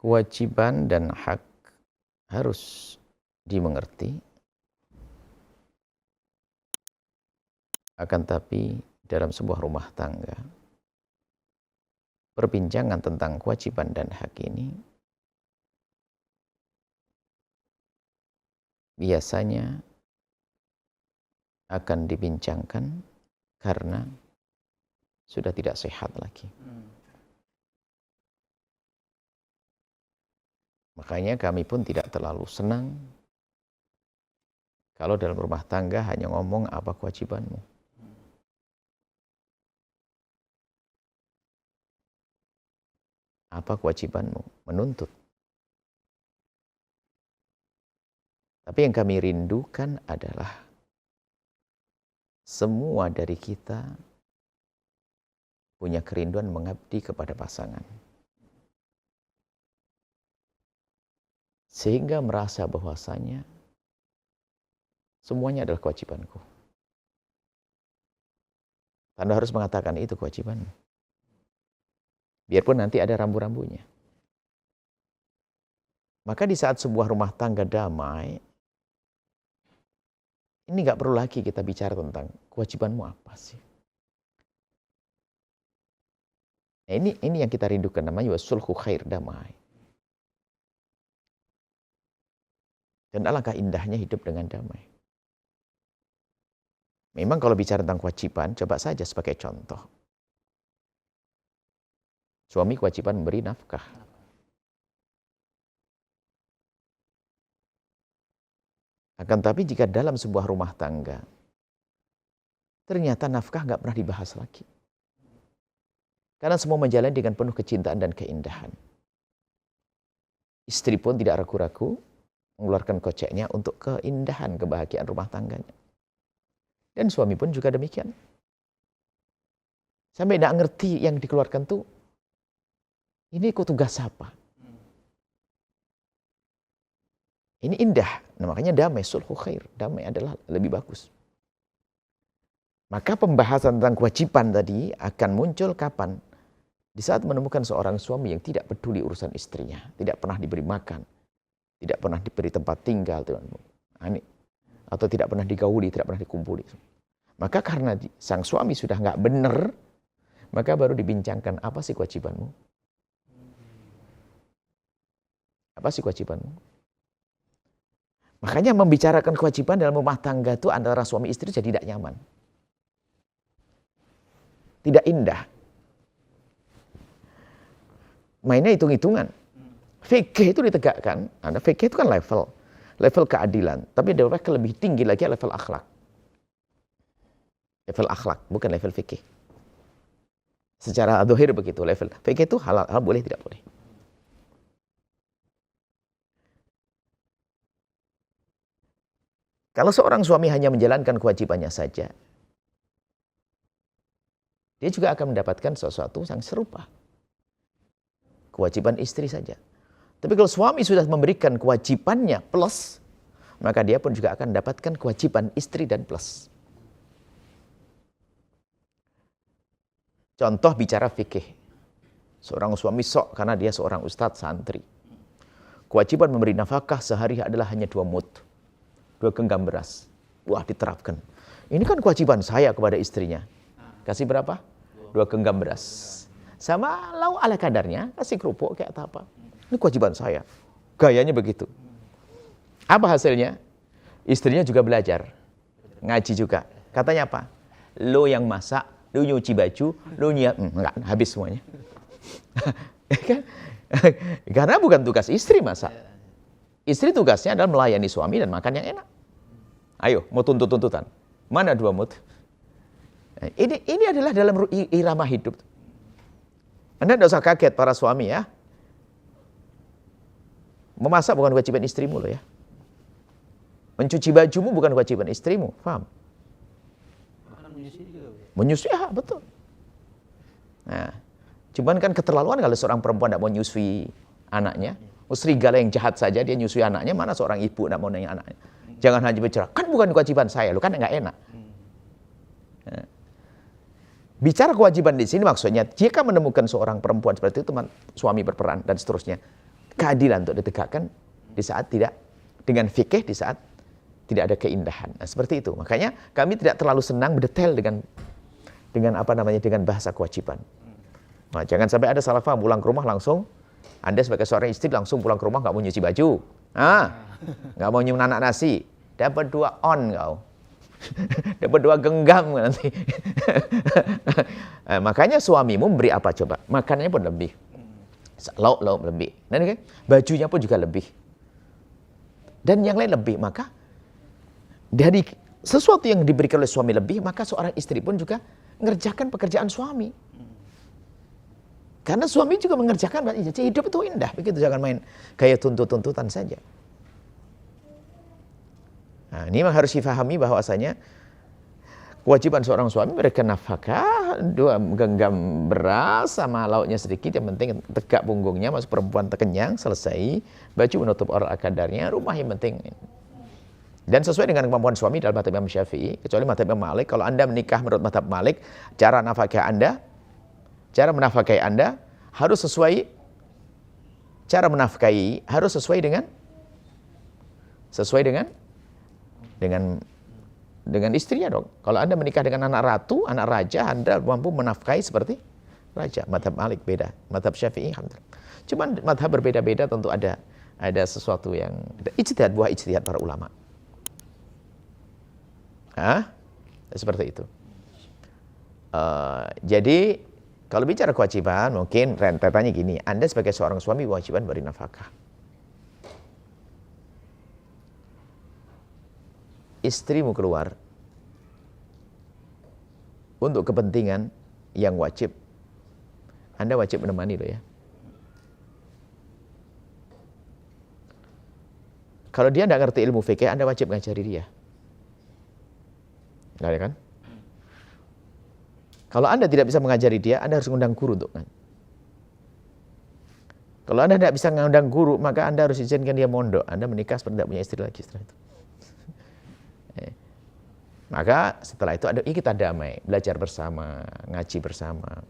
Kewajiban dan hak harus dimengerti, akan tapi dalam sebuah rumah tangga, perbincangan tentang kewajiban dan hak ini biasanya akan dibincangkan karena sudah tidak sehat lagi. Makanya kami pun tidak terlalu senang kalau dalam rumah tangga hanya ngomong apa kewajibanmu. Apa kewajibanmu? Menuntut. Tapi yang kami rindukan adalah semua dari kita punya kerinduan mengabdi kepada pasangan. Sehingga merasa bahwasanya semuanya adalah kewajibanku. Anda harus mengatakan itu kewajibanmu. Biarpun nanti ada rambu-rambunya. Maka di saat sebuah rumah tangga damai, ini nggak perlu lagi kita bicara tentang kewajibanmu apa sih. Nah, ini yang kita rindukan, namanya sulhu khair, damai. Dan alangkah indahnya hidup dengan damai. Memang kalau bicara tentang kewajiban, coba saja sebagai contoh. Suami kewajiban memberi nafkah. Akan tapi jika dalam sebuah rumah tangga, ternyata nafkah nggak pernah dibahas lagi. Karena semua menjalani dengan penuh kecintaan dan keindahan. Istri pun tidak ragu-ragu mengeluarkan koceknya untuk keindahan, kebahagiaan rumah tangganya. Dan suami pun juga demikian. Sampai tidak ngerti yang dikeluarkan tuh, ini kok tugas apa? Ini indah. Nah, makanya damai, sulhu khair. Damai adalah lebih bagus. Maka pembahasan tentang kewajiban tadi akan muncul kapan? Di saat menemukan seorang suami yang tidak peduli urusan istrinya. Tidak pernah diberi makan. Tidak pernah diberi tempat tinggal. Atau tidak pernah digauli, tidak pernah dikumpuli. Maka karena sang suami sudah nggak benar, maka baru dibincangkan, apa sih kewajibanmu? Apa sih kewajibanmu? Makanya membicarakan kewajiban dalam rumah tangga itu antara suami istri jadi tidak nyaman. Tidak indah. Mainnya hitung-hitungan. Fikih itu ditegakkan. Fikih itu kan level keadilan. Tapi ada level lebih tinggi lagi, level akhlak. Level akhlak, bukan level fikih. Secara dohir begitu. Level fikih itu halal boleh, tidak boleh. Kalau seorang suami hanya menjalankan kewajibannya saja, dia juga akan mendapatkan sesuatu yang serupa. Kewajiban istri saja. Tapi kalau suami sudah memberikan kewajibannya plus, maka dia pun juga akan mendapatkan kewajiban istri dan plus. Contoh bicara fikih. Seorang suami sok karena dia seorang ustadz santri. Kewajiban memberi nafkah sehari adalah hanya 2 mud. 2 genggam beras. Wah, diterapkan. Ini kan kewajiban saya kepada istrinya. Kasih berapa? 2 genggam beras. Sama lau ala kadarnya, kasih kerupuk kayak apa. Ini kewajiban saya. Gayanya begitu. Apa hasilnya? Istrinya juga belajar. Ngaji juga. Katanya apa? Lo yang masak, lo nyuci baju, lo enggak, habis semuanya. Karena bukan tugas istri masak. Istri tugasnya adalah melayani suami dan makan yang enak. Ayo, mau tuntut-tuntutan. Mana 2 mut? Ini adalah dalam irama hidup. Anda tidak usah kaget para suami ya. Memasak bukan kewajiban istrimu loh ya. Mencuci bajumu bukan kewajiban istrimu. Paham? Menyusui, ya betul. Nah, cuman kan keterlaluan kalau seorang perempuan tidak mau menyusui anaknya. Serigala yang jahat saja dia nyusui anaknya, mana seorang ibu tidak mau nanya anaknya. Jangan hanya bicara, kan bukan kewajiban saya, lo kan nggak enak. Nah, bicara kewajiban di sini maksudnya, jika menemukan seorang perempuan seperti itu, suami berperan dan seterusnya. keadilan untuk ditegakkan di saat tidak, dengan fikih di saat tidak ada keindahan. Nah, seperti itu. Makanya kami tidak terlalu senang berdetail dengan apa namanya, dengan bahasa kewajiban. Nah, jangan sampai ada salah paham, pulang ke rumah langsung, Anda sebagai seorang istri langsung pulang ke rumah nggak mau nyuci baju, nggak mau nyium anak nasi, dapat 2 on kau. Dapat 2 genggam nanti. Nah, makanya suamimu memberi apa coba? Makanannya pun lebih. Lauk lebih. Nah, bajunya pun juga lebih. Dan yang lain lebih. Maka dari sesuatu yang diberikan oleh suami lebih, maka seorang istri pun juga mengerjakan pekerjaan suami. Karena suami juga mengerjakan, hidup itu indah. Begitu, jangan main kayak tuntut-tuntutan saja. Nah, ini memang harus difahami bahwasanya kewajiban seorang suami memberikan nafkah, 2 genggam beras sama lauknya sedikit, yang penting tegak punggungnya, masuk perempuan terkenyang, selesai. Baju menutup aurat kadarnya, rumah yang penting. Dan sesuai dengan kemampuan suami dalam mazhab Imam Syafi'i, kecuali mazhab Imam Malik, kalau Anda menikah menurut mazhab Malik, cara menafkahi Anda harus sesuai, cara menafkahi harus sesuai dengan istrinya dong. Kalau Anda menikah dengan anak ratu, anak raja, Anda mampu menafkahi seperti raja. Mazhab Malik beda, mazhab Syafi'i alhamdulillah. Cuman mazhab berbeda-beda, tentu ada sesuatu yang ijtihad, buah ijtihad para ulama. Seperti itu. Jadi kalau bicara kewajiban, mungkin rentetannya gini, Anda sebagai seorang suami kewajiban beri nafkah. Istrimu keluar untuk kepentingan yang wajib, Anda wajib menemani loh ya. Kalau dia tidak ngerti ilmu fikih, Anda wajib ngajari dia. Nah, ya kan? Kalau Anda tidak bisa mengajari dia, Anda harus mengundang guru untuk kan. Kalau Anda tidak bisa mengundang guru, maka Anda harus izinkan dia mondok. Anda menikah seperti tidak punya istri lagi setelah itu. Maka setelah itu kita damai, belajar bersama, ngaji bersama.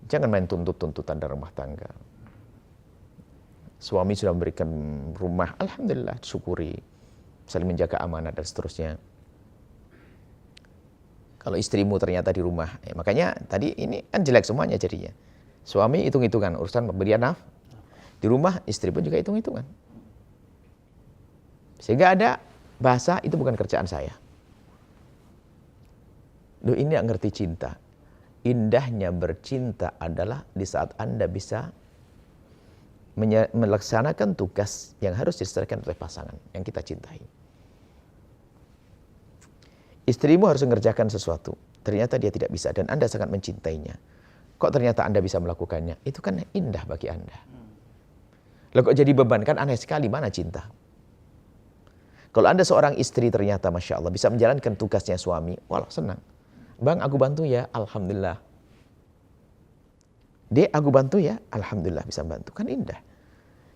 Jangan main tuntut-tuntutan dalam rumah tangga. Suami sudah memberikan rumah, alhamdulillah, syukuri, saling menjaga amanah dan seterusnya. Kalau istrimu ternyata di rumah, makanya tadi ini kan jelek semuanya jadinya. Suami hitung-hitungan urusan pemberian nafkah, di rumah istri pun juga hitung-hitungan. Sehingga ada bahasa, itu bukan kerjaan saya. Loh, ini yang ngerti cinta. Indahnya bercinta adalah di saat Anda bisa melaksanakan tugas yang harus diselesaikan oleh pasangan yang kita cintai. Istrimu harus mengerjakan sesuatu, ternyata dia tidak bisa dan Anda sangat mencintainya. Kok ternyata Anda bisa melakukannya? Itu kan indah bagi Anda. Loh, kok jadi beban? Kan aneh sekali, mana cinta? Kalau Anda seorang istri ternyata Masya Allah bisa menjalankan tugasnya suami, walau senang. Bang, aku bantu ya, alhamdulillah. Dek, aku bantu ya, alhamdulillah bisa bantu. Kan indah.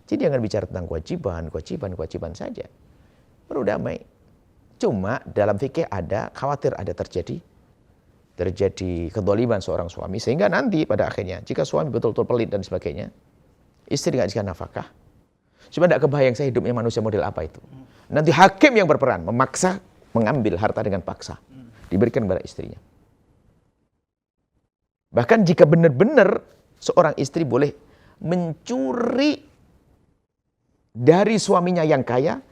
Jadi jangan bicara tentang kewajiban saja. Baru damai. Cuma dalam fikih khawatir ada terjadi kedoliman seorang suami, sehingga nanti pada akhirnya jika suami betul-betul pelit dan sebagainya, istri nggak dikasih nafkah. Cuma tidak kebayang saya hidupnya manusia model apa itu. Nanti hakim yang berperan memaksa mengambil harta dengan paksa, diberikan kepada istrinya. Bahkan jika benar-benar seorang istri boleh mencuri dari suaminya yang kaya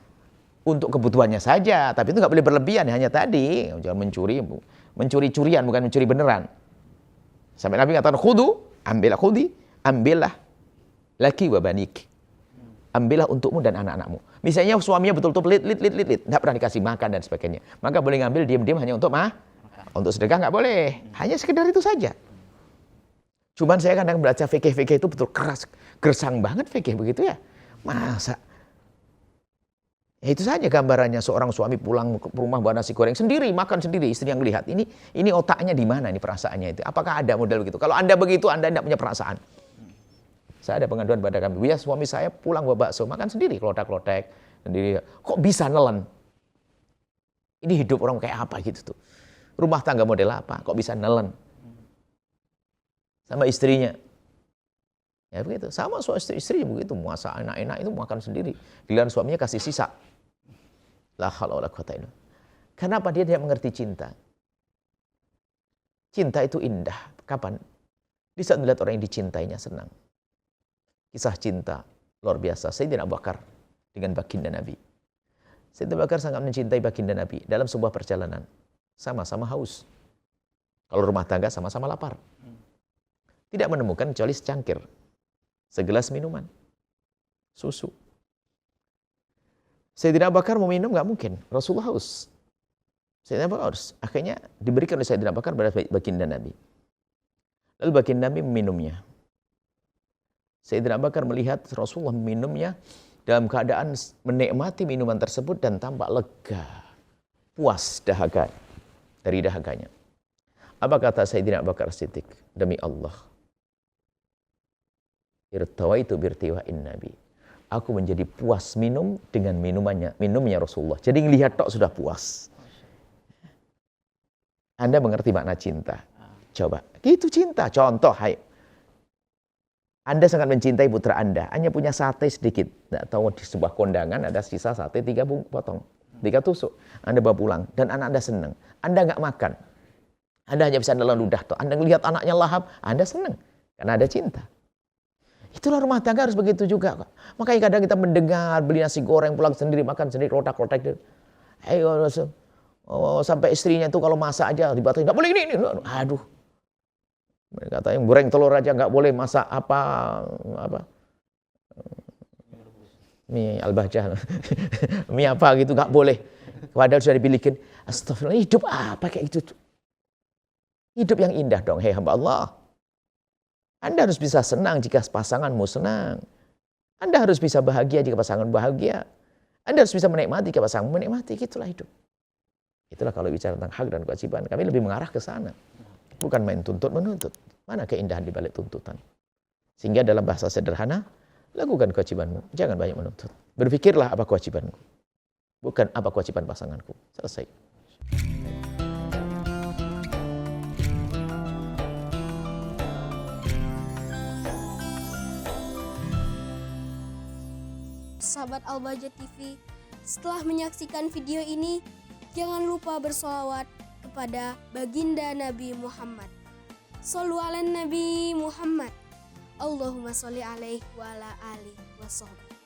untuk kebutuhannya saja, tapi itu nggak boleh berlebihan, hanya tadi jangan mencuri curian, bukan mencuri beneran. Sampai Nabi katakan ambillah laki wa banik, ambillah untukmu dan anak-anakmu. Misalnya suaminya betul-betul pelit, nggak pernah dikasih makan dan sebagainya, maka boleh ngambil diam-diam hanya untuk untuk sedekah nggak boleh, hanya sekedar itu saja. Cuman saya kadang baca fikih itu betul keras, gersang banget fikih begitu ya, masa. Ya itu saja gambarannya, seorang suami pulang ke rumah bawa nasi goreng sendiri, makan sendiri, istri yang melihat. Ini otaknya di mana, ini perasaannya itu? Apakah ada model begitu? Kalau Anda begitu, Anda tidak punya perasaan. Saya ada pengaduan pada kami, ya suami saya pulang bawa bakso, makan sendiri, klotek-klotek sendiri. Kok bisa nelen? Ini hidup orang kayak apa gitu tuh? Rumah tangga model apa? Kok bisa nelen? Sama istrinya. Ya begitu. Sama istri begitu, masak enak-enak itu makan sendiri. Giliran suaminya kasih sisa. La haula wala quwata illa billah. Kenapa dia tidak mengerti cinta? Cinta itu indah. Kapan? Di saat melihat orang yang dicintainya senang. Kisah cinta luar biasa. Sayyidina Abu Bakar dengan baginda Nabi. Sayyidina Abu Bakar sangat mencintai baginda Nabi dalam sebuah perjalanan. Sama-sama haus. Kalau rumah tangga sama-sama lapar. Tidak menemukan kecuali secangkir. Segelas minuman. Susu. Sayyidina Abu Bakar mau minum nggak mungkin. Rasulullah haus. Sayyidina Abu Bakar haus. Akhirnya diberikan oleh Sayyidina Abu Bakar pada baginda Nabi. Lalu baginda Nabi meminumnya. Sayyidina Abu Bakar melihat Rasulullah meminumnya dalam keadaan menikmati minuman tersebut dan tampak lega. Puas dahaga dari dahaganya. Apa kata Sayyidina Abu Bakar Siddiq? Demi Allah. Irtawaitu birtiwa'in Nabi. Aku menjadi puas minum dengan minumnya Rasulullah. Jadi ngelihat tok sudah puas. Anda mengerti makna cinta? Coba. Itu cinta. Contoh, hai. Anda sangat mencintai putra Anda. Hanya punya sate sedikit. Nggak tahu di sebuah kondangan ada sisa sate 3 potong. 3 tusuk. Anda bawa pulang. Dan anak Anda senang. Anda nggak makan. Anda hanya bisa nelan ludah. Toh. Anda melihat anaknya lahap. Anda senang. Karena ada cinta. Itulah rumah tangga harus begitu juga. Makanya kadang kita mendengar beli nasi goreng pulang sendiri, makan sendiri, rotak-rotak. Ayo, sampai istrinya itu kalau masak aja dibatalin. Nggak boleh ini. Aduh. Mereka kata yang goreng telur aja nggak boleh masak apa mie al-bahjah, mie apa gitu nggak boleh. Padahal sudah dipilihin. Astagfirullah, hidup apa kayak gitu? Hidup yang indah dong, hei hamba Allah. Anda harus bisa senang jika pasanganmu senang. Anda harus bisa bahagia jika pasangan bahagia. Anda harus bisa menikmati jika pasanganmu menikmati. Itulah hidup. Itulah kalau bicara tentang hak dan kewajiban. Kami lebih mengarah ke sana. Bukan main tuntut-menuntut. Mana keindahan di balik tuntutan. Sehingga dalam bahasa sederhana, lakukan kewajibanmu. Jangan banyak menuntut. Berpikirlah apa kewajibanku. Bukan apa kewajiban pasanganku. Selesai. Sahabat Al-Bahjah TV, setelah menyaksikan video ini, jangan lupa bersolawat kepada baginda Nabi Muhammad. Shollu ala Nabi Muhammad. Allahumma sholli alaihi wa ala alihi wa sahbihi.